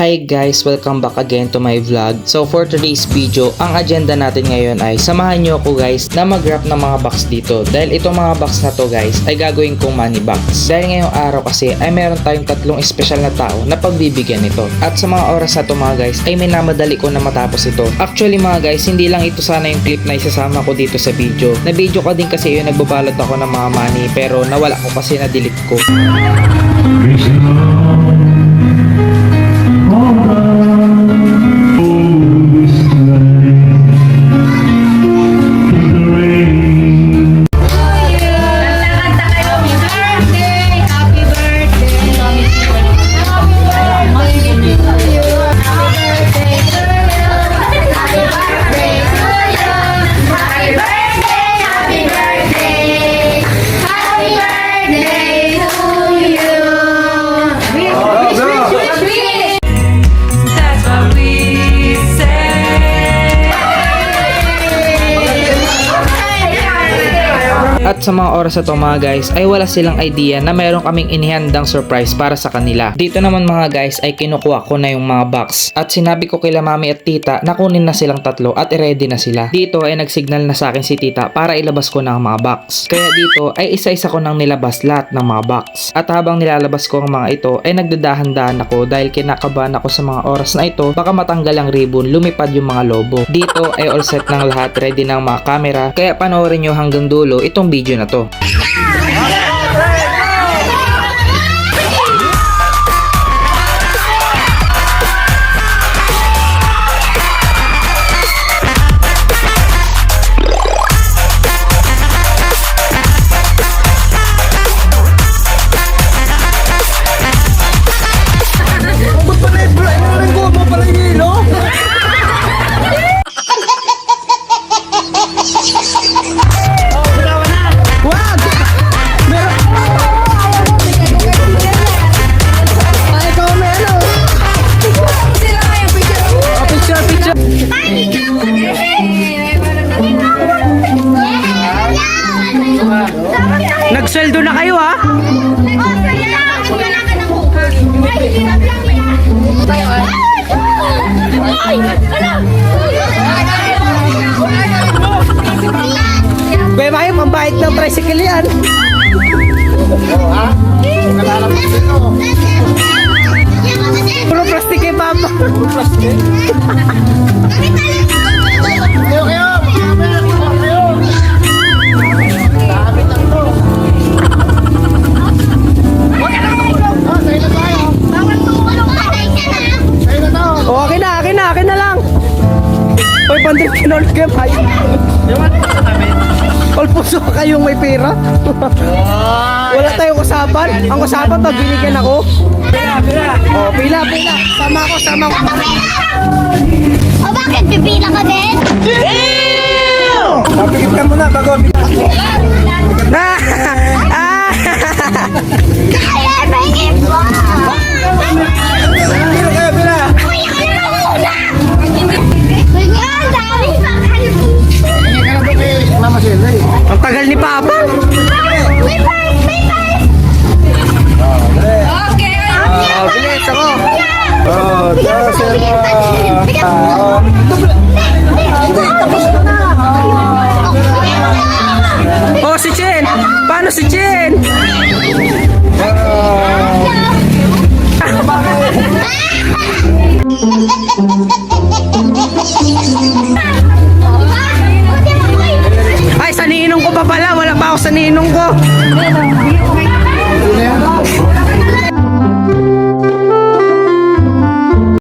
Hi guys! Welcome back again to my vlog. So for today's video, ang agenda natin ngayon ay samahan nyo ako guys na mag-wrap ng mga box dito. Dahil itong mga box na to guys ay gagawin kong money box. Dahil ngayong araw kasi ay meron tayong tatlong espesyal na tao na pagbibigyan ito. At sa mga oras na to mga guys ay minamadali ko na matapos ito. Actually mga guys, hindi lang ito sana yung clip na isasama ko dito sa video. Na video ko din kasi yung nagbabalot ako ng mga money pero nawala ko kasi na-delete ko. At sa mga oras na to mga guys ay wala silang idea na meron kaming inihandang surprise para sa kanila. Dito naman mga guys ay kinukuha ko na yung mga box. At sinabi ko kila mami at tita na kunin na silang tatlo at i-ready na sila. Dito ay nagsignal na sa akin si tita para ilabas ko na ang mga box. Kaya dito ay isa-isa ko nang nilabas lahat ng mga box. At habang nilalabas ko ang mga ito ay nagdadahan-dahan ako dahil kinakabahan ako sa mga oras na ito baka matanggal ang ribbon, lumipad yung mga lobo. Dito ay all set ng lahat, ready ng mga camera. Kaya panoorin nyo hanggang dulo itong video na to. Nagsweldo na kayo ha? Bema kayo, pambahit ng tricycle yan. Puro plastic kay Papa. Akin na lang. Hoy, pandit kinol kayo. All puso kayong may pera. Wala tayong usapan. Ang usapan pag binigyan ako. Pila. Oh, pila. Sama ko. O bakit pipila ka din? Papikit ka muna bago. Kaya bangin mo! Pila. Ang tagal ni Papa. Bilis ako. Oh, si Chen. Paano si Chen? Ay, sa ninong ko pa pala. Wala pa ako sa ninong ko.